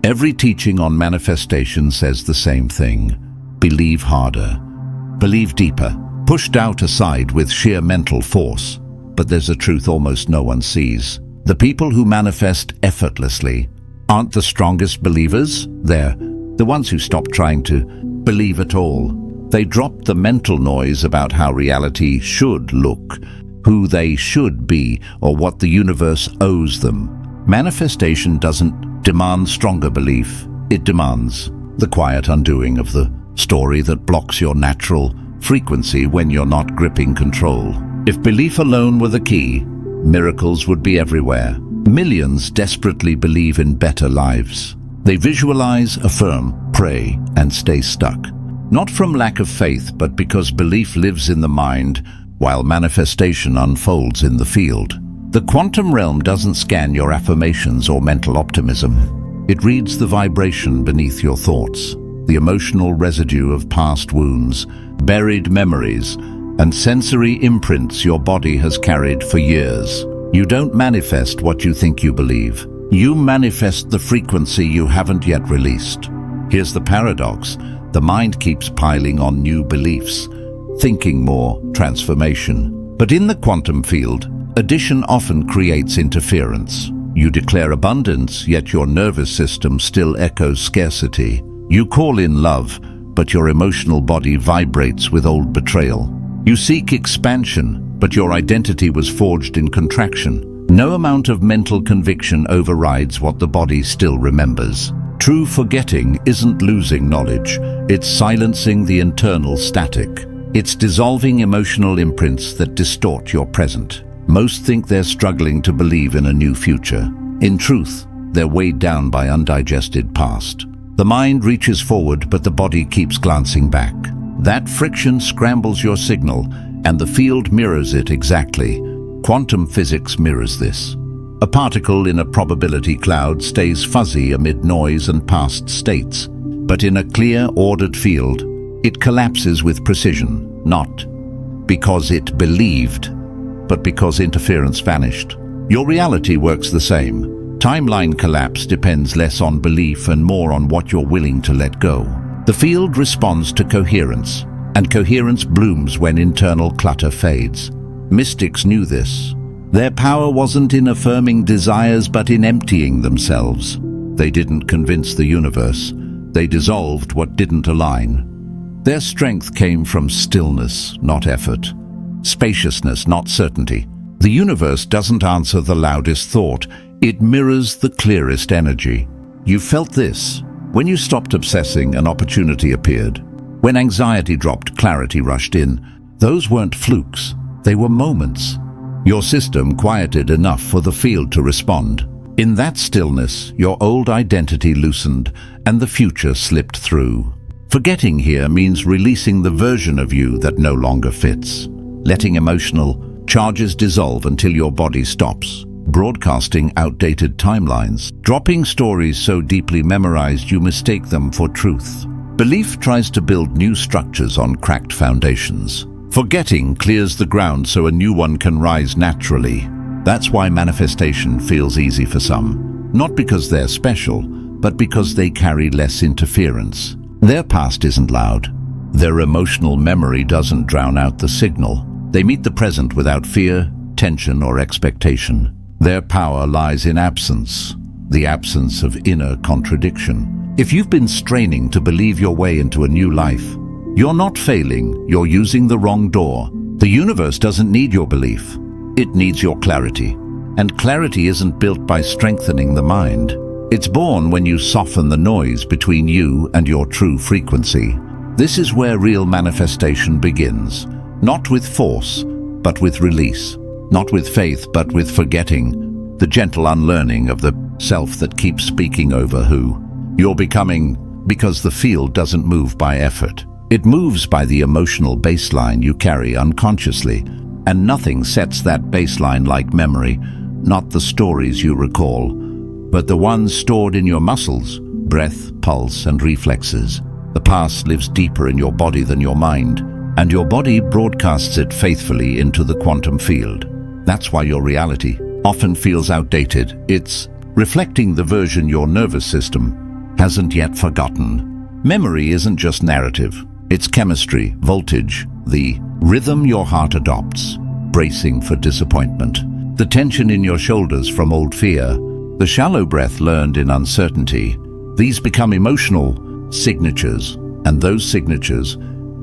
Every teaching on manifestation says the same thing. Believe harder. Believe deeper. Push doubt aside with sheer mental force. But there's a truth almost no one sees. The people who manifest effortlessly aren't the strongest believers. They're the ones who stop trying to believe at all. They drop the mental noise about how reality should look, who they should be, or what the universe owes them. Manifestation doesn't demand stronger belief. It demands the quiet undoing of the story that blocks your natural frequency when you're not gripping control. If belief alone were the key, miracles would be everywhere. Millions desperately believe in better lives. They visualize, affirm, pray, and stay stuck. Not from lack of faith, but because belief lives in the mind, while manifestation unfolds in the field. The quantum realm doesn't scan your affirmations or mental optimism. It reads the vibration beneath your thoughts, the emotional residue of past wounds, buried memories, and sensory imprints your body has carried for years. You don't manifest what you think you believe. You manifest the frequency you haven't yet released. Here's the paradox. The mind keeps piling on new beliefs, thinking more, transformation. But in the quantum field, addition often creates interference. You declare abundance, yet your nervous system still echoes scarcity. You call in love, but your emotional body vibrates with old betrayal. You seek expansion, but your identity was forged in contraction. No amount of mental conviction overrides what the body still remembers. True forgetting isn't losing knowledge, it's silencing the internal static. It's dissolving emotional imprints that distort your present. Most think they're struggling to believe in a new future. In truth, they're weighed down by undigested past. The mind reaches forward, but the body keeps glancing back. That friction scrambles your signal, and the field mirrors it exactly. Quantum physics mirrors this. A particle in a probability cloud stays fuzzy amid noise and past states, but in a clear, ordered field, it collapses with precision, not because it believed, but because interference vanished. Your reality works the same. Timeline collapse depends less on belief and more on what you're willing to let go. The field responds to coherence, and coherence blooms when internal clutter fades. Mystics knew this. Their power wasn't in affirming desires but in emptying themselves. They didn't convince the universe. They dissolved what didn't align. Their strength came from stillness, not effort. Spaciousness, not certainty. The universe doesn't answer the loudest thought. It mirrors the clearest energy. You felt this. When you stopped obsessing, an opportunity appeared. When anxiety dropped, clarity rushed in. Those weren't flukes. They were moments. Your system quieted enough for the field to respond. In that stillness, your old identity loosened, and the future slipped through. Forgetting here means releasing the version of you that no longer fits. Letting emotional charges dissolve until your body stops. Broadcasting outdated timelines. Dropping stories so deeply memorized you mistake them for truth. Belief tries to build new structures on cracked foundations. Forgetting clears the ground so a new one can rise naturally. That's why manifestation feels easy for some. Not because they're special, but because they carry less interference. Their past isn't loud. Their emotional memory doesn't drown out the signal. They meet the present without fear, tension, or expectation. Their power lies in absence, the absence of inner contradiction. If you've been straining to believe your way into a new life, you're not failing, you're using the wrong door. The universe doesn't need your belief. It needs your clarity. And clarity isn't built by strengthening the mind. It's born when you soften the noise between you and your true frequency. This is where real manifestation begins. Not with force, but with release. Not with faith, but with forgetting. The gentle unlearning of the self that keeps speaking over who you're becoming, because the field doesn't move by effort. It moves by the emotional baseline you carry unconsciously, and nothing sets that baseline like memory, not the stories you recall, but the ones stored in your muscles, breath, pulse, and reflexes. The past lives deeper in your body than your mind, and your body broadcasts it faithfully into the quantum field. That's why your reality often feels outdated. It's reflecting the version your nervous system hasn't yet forgotten. Memory isn't just narrative. It's chemistry, voltage, the rhythm your heart adopts, bracing for disappointment, the tension in your shoulders from old fear, the shallow breath learned in uncertainty. These become emotional signatures, and those signatures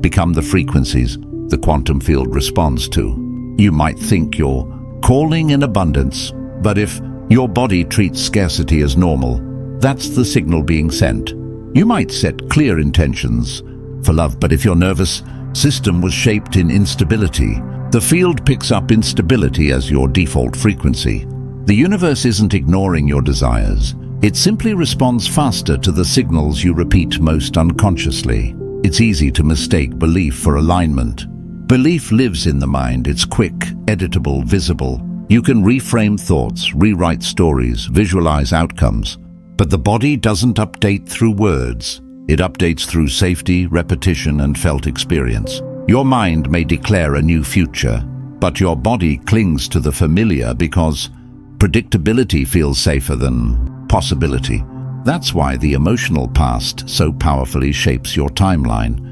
become the frequencies the quantum field responds to. You might think you're calling in abundance, but if your body treats scarcity as normal, that's the signal being sent. You might set clear intentions for love, but if your nervous system was shaped in instability, the field picks up instability as your default frequency. The universe isn't ignoring your desires. It simply responds faster to the signals you repeat most unconsciously. It's easy to mistake belief for alignment. Belief lives in the mind. It's quick, editable, visible. You can reframe thoughts, rewrite stories, visualize outcomes. But the body doesn't update through words. It updates through safety, repetition, and felt experience. Your mind may declare a new future, but your body clings to the familiar because predictability feels safer than possibility. That's why the emotional past so powerfully shapes your timeline.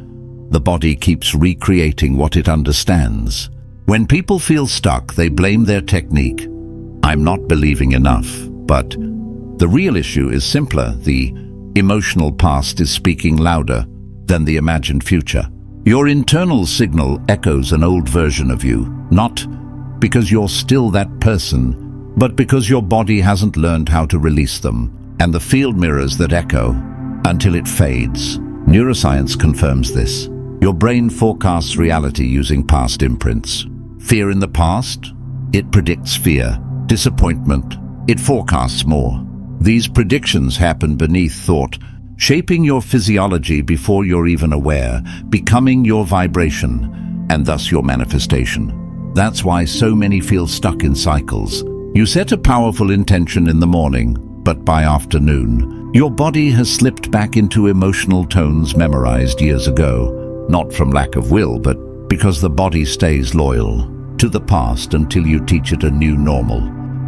The body keeps recreating what it understands. When people feel stuck, they blame their technique. I'm not believing enough. But the real issue is simpler. The emotional past is speaking louder than the imagined future. Your internal signal echoes an old version of you, not because you're still that person, but because your body hasn't learned how to release them. And the field mirrors that echo until it fades. Neuroscience confirms this. Your brain forecasts reality using past imprints. Fear in the past, it predicts fear. Disappointment, it forecasts more. These predictions happen beneath thought, shaping your physiology before you're even aware, becoming your vibration, and thus your manifestation. That's why so many feel stuck in cycles. You set a powerful intention in the morning, but by afternoon, your body has slipped back into emotional tones memorized years ago, not from lack of will, but because the body stays loyal to the past until you teach it a new normal.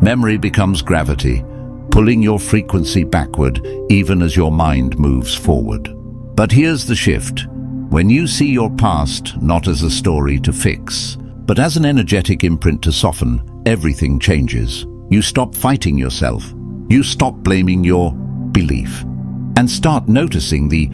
Memory becomes gravity, pulling your frequency backward even as your mind moves forward. But here's the shift. When you see your past not as a story to fix, but as an energetic imprint to soften, everything changes. You stop fighting yourself. You stop blaming your belief and start noticing the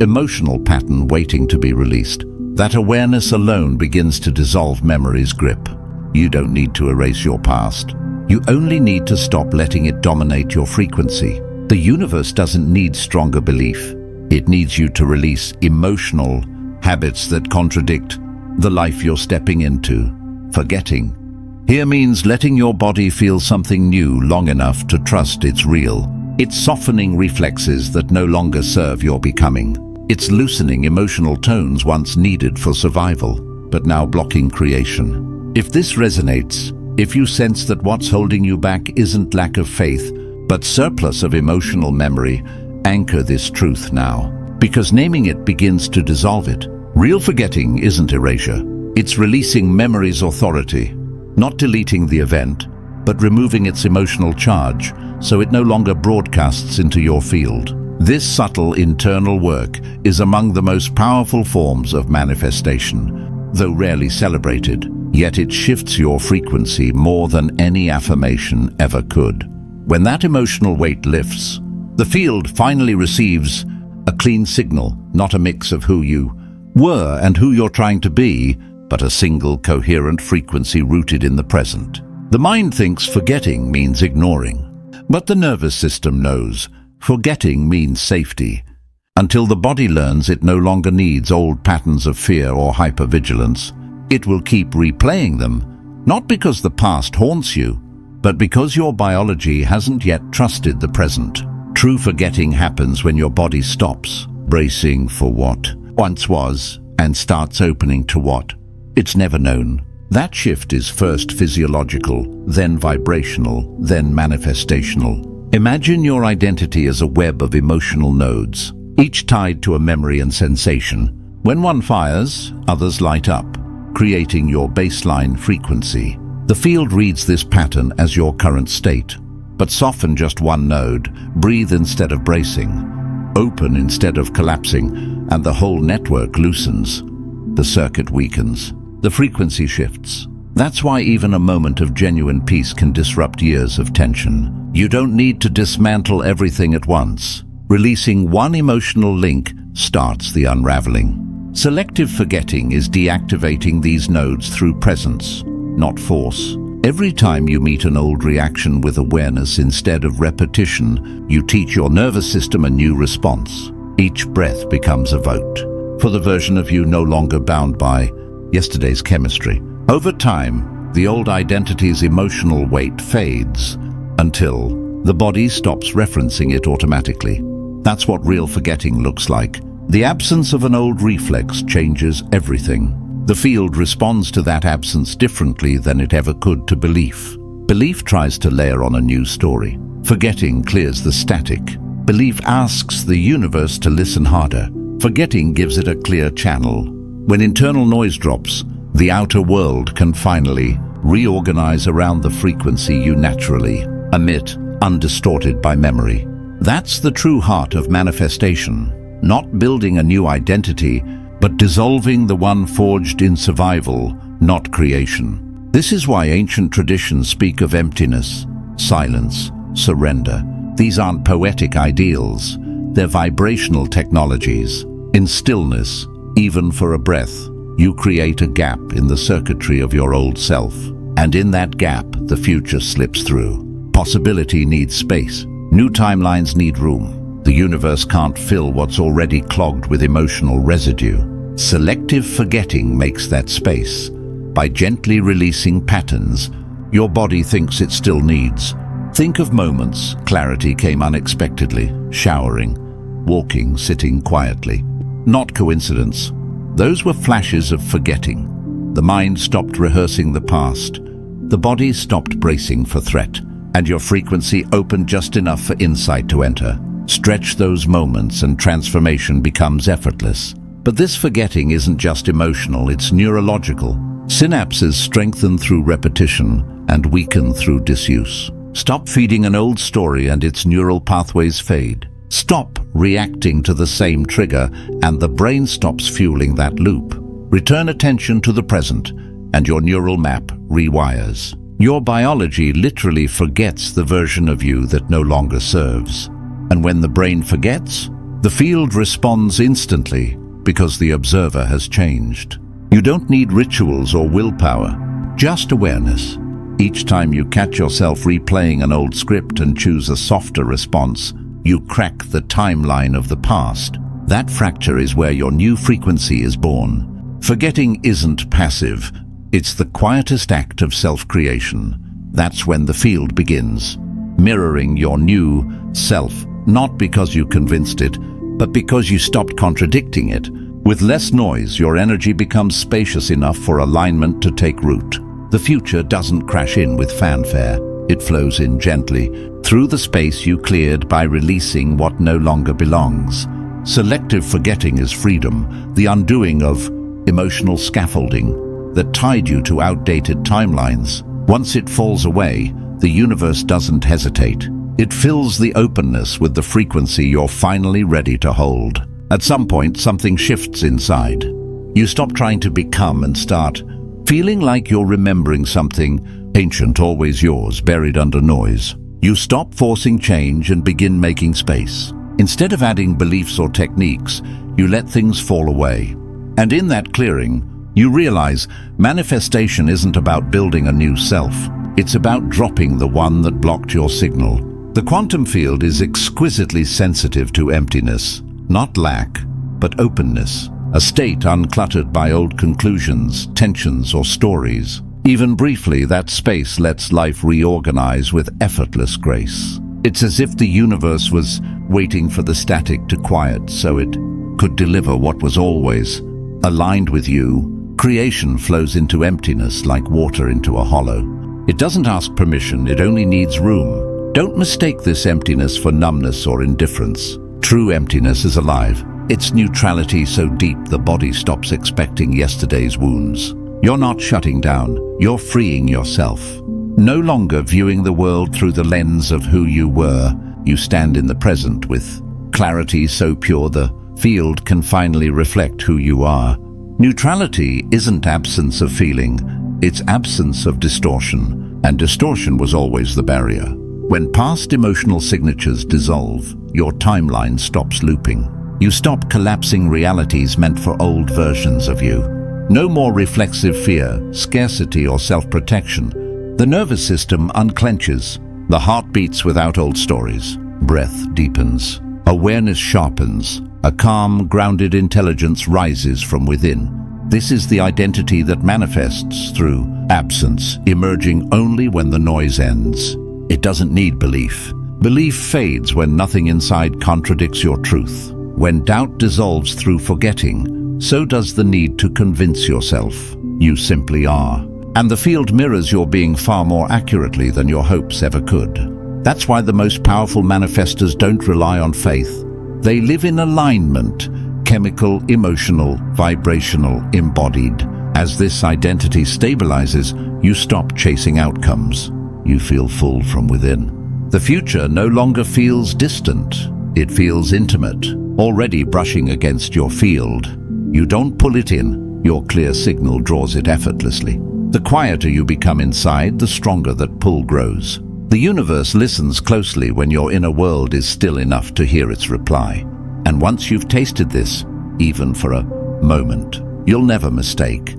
emotional pattern waiting to be released. That awareness alone begins to dissolve memory's grip. You don't need to erase your past. You only need to stop letting it dominate your frequency. The universe doesn't need stronger belief. It needs you to release emotional habits that contradict the life you're stepping into. Forgetting here means letting your body feel something new long enough to trust it's real. It's softening reflexes that no longer serve your becoming. It's loosening emotional tones once needed for survival, but now blocking creation. If this resonates, if you sense that what's holding you back isn't lack of faith, but surplus of emotional memory, anchor this truth now, because naming it begins to dissolve it. Real forgetting isn't erasure. It's releasing memory's authority. Not deleting the event, but removing its emotional charge so it no longer broadcasts into your field. This subtle internal work is among the most powerful forms of manifestation, though rarely celebrated, yet it shifts your frequency more than any affirmation ever could. When that emotional weight lifts, the field finally receives a clean signal, not a mix of who you were and who you're trying to be, but a single coherent frequency rooted in the present. The mind thinks forgetting means ignoring, but the nervous system knows forgetting means safety. Until the body learns it no longer needs old patterns of fear or hypervigilance, it will keep replaying them, not because the past haunts you, but because your biology hasn't yet trusted the present. True forgetting happens when your body stops bracing for what once was and starts opening to what it's never known. That shift is first physiological, then vibrational, then manifestational. Imagine your identity as a web of emotional nodes, each tied to a memory and sensation. When one fires, others light up, creating your baseline frequency. The field reads this pattern as your current state. But soften just one node, breathe instead of bracing, open instead of collapsing, and the whole network loosens. The circuit weakens. The frequency shifts. That's why even a moment of genuine peace can disrupt years of tension. You don't need to dismantle everything at once. Releasing one emotional link starts the unraveling. Selective forgetting is deactivating these nodes through presence, not force. Every time you meet an old reaction with awareness instead of repetition, you teach your nervous system a new response. Each breath becomes a vote for the version of you no longer bound by yesterday's chemistry. Over time, the old identity's emotional weight fades until the body stops referencing it automatically. That's what real forgetting looks like. The absence of an old reflex changes everything. The field responds to that absence differently than it ever could to belief. Belief tries to layer on a new story. Forgetting clears the static. Belief asks the universe to listen harder. Forgetting gives it a clear channel. When internal noise drops, the outer world can finally reorganize around the frequency you naturally emit, undistorted by memory. That's the true heart of manifestation. Not building a new identity, but dissolving the one forged in survival, not creation. This is why ancient traditions speak of emptiness, silence, surrender. These aren't poetic ideals, they're vibrational technologies. In stillness, even for a breath, you create a gap in the circuitry of your old self. And in that gap, the future slips through. Possibility needs space. New timelines need room. The universe can't fill what's already clogged with emotional residue. Selective forgetting makes that space. By gently releasing patterns your body thinks it still needs. Think of moments clarity came unexpectedly, showering, walking, sitting quietly. Not coincidence. Those were flashes of forgetting. The mind stopped rehearsing the past. The body stopped bracing for threat. And your frequency opened just enough for insight to enter. Stretch those moments and transformation becomes effortless. But this forgetting isn't just emotional, it's neurological. Synapses strengthen through repetition and weaken through disuse. Stop feeding an old story and its neural pathways fade. Stop reacting to the same trigger and the brain stops fueling that loop. Return attention to the present and your neural map rewires. Your biology literally forgets the version of you that no longer serves. And when the brain forgets, the field responds instantly because the observer has changed. You don't need rituals or willpower, just awareness. Each time you catch yourself replaying an old script and choose a softer response, you crack the timeline of the past. That fracture is where your new frequency is born. Forgetting isn't passive. It's the quietest act of self-creation. That's when the field begins, mirroring your new self, not because you convinced it, but because you stopped contradicting it. With less noise, your energy becomes spacious enough for alignment to take root. The future doesn't crash in with fanfare. It flows in gently, through the space you cleared by releasing what no longer belongs. Selective forgetting is freedom, the undoing of emotional scaffolding that tied you to outdated timelines. Once it falls away, the universe doesn't hesitate. It fills the openness with the frequency you're finally ready to hold. At some point, something shifts inside. You stop trying to become and start feeling like you're remembering something ancient, always yours, buried under noise. You stop forcing change and begin making space. Instead of adding beliefs or techniques, you let things fall away. And in that clearing, you realize manifestation isn't about building a new self. It's about dropping the one that blocked your signal. The quantum field is exquisitely sensitive to emptiness, not lack, but openness. A state uncluttered by old conclusions, tensions, or stories. Even briefly, that space lets life reorganize with effortless grace. It's as if the universe was waiting for the static to quiet so it could deliver what was always aligned with you. Creation flows into emptiness like water into a hollow. It doesn't ask permission, it only needs room. Don't mistake this emptiness for numbness or indifference. True emptiness is alive. Its neutrality so deep the body stops expecting yesterday's wounds. You're not shutting down, you're freeing yourself. No longer viewing the world through the lens of who you were, you stand in the present with Clarity so pure the field can finally reflect who you are. Neutrality isn't absence of feeling, it's absence of distortion, and distortion was always the barrier. When past emotional signatures dissolve, your timeline stops looping. You stop collapsing realities meant for old versions of you. No more reflexive fear, scarcity, or self-protection. The nervous system unclenches. The heart beats without old stories. Breath deepens. Awareness sharpens. A calm, grounded intelligence rises from within. This is the identity that manifests through absence, emerging only when the noise ends. It doesn't need belief. Belief fades when nothing inside contradicts your truth. When doubt dissolves through forgetting, so does the need to convince yourself. You simply are. And the field mirrors your being far more accurately than your hopes ever could. That's why the most powerful manifestors don't rely on faith. They live in alignment, chemical, emotional, vibrational, embodied. As this identity stabilizes, you stop chasing outcomes. You feel full from within. The future no longer feels distant. It feels intimate, already brushing against your field. You don't pull it in, your clear signal draws it effortlessly. The quieter you become inside, the stronger that pull grows. The universe listens closely when your inner world is still enough to hear its reply. And once you've tasted this, even for a moment, you'll never mistake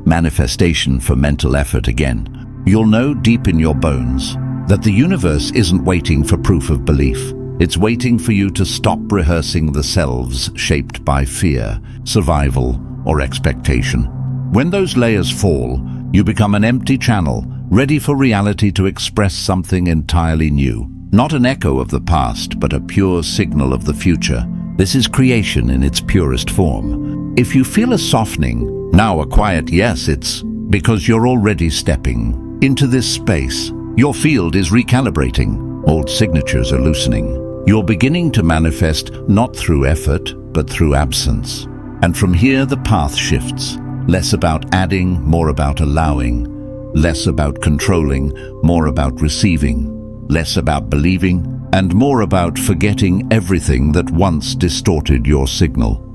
manifestation for mental effort again. You'll know deep in your bones that the universe isn't waiting for proof of belief. It's waiting for you to stop rehearsing the selves shaped by fear, survival, or expectation. When those layers fall, you become an empty channel, ready for reality to express something entirely new. Not an echo of the past, but a pure signal of the future. This is creation in its purest form. If you feel a softening, now a quiet yes, it's because you're already stepping into this space. Your field is recalibrating. Old signatures are loosening. You're beginning to manifest not through effort, but through absence. And from here the path shifts. Less about adding, more about allowing. Less about controlling, more about receiving. Less about believing, and more about forgetting everything that once distorted your signal.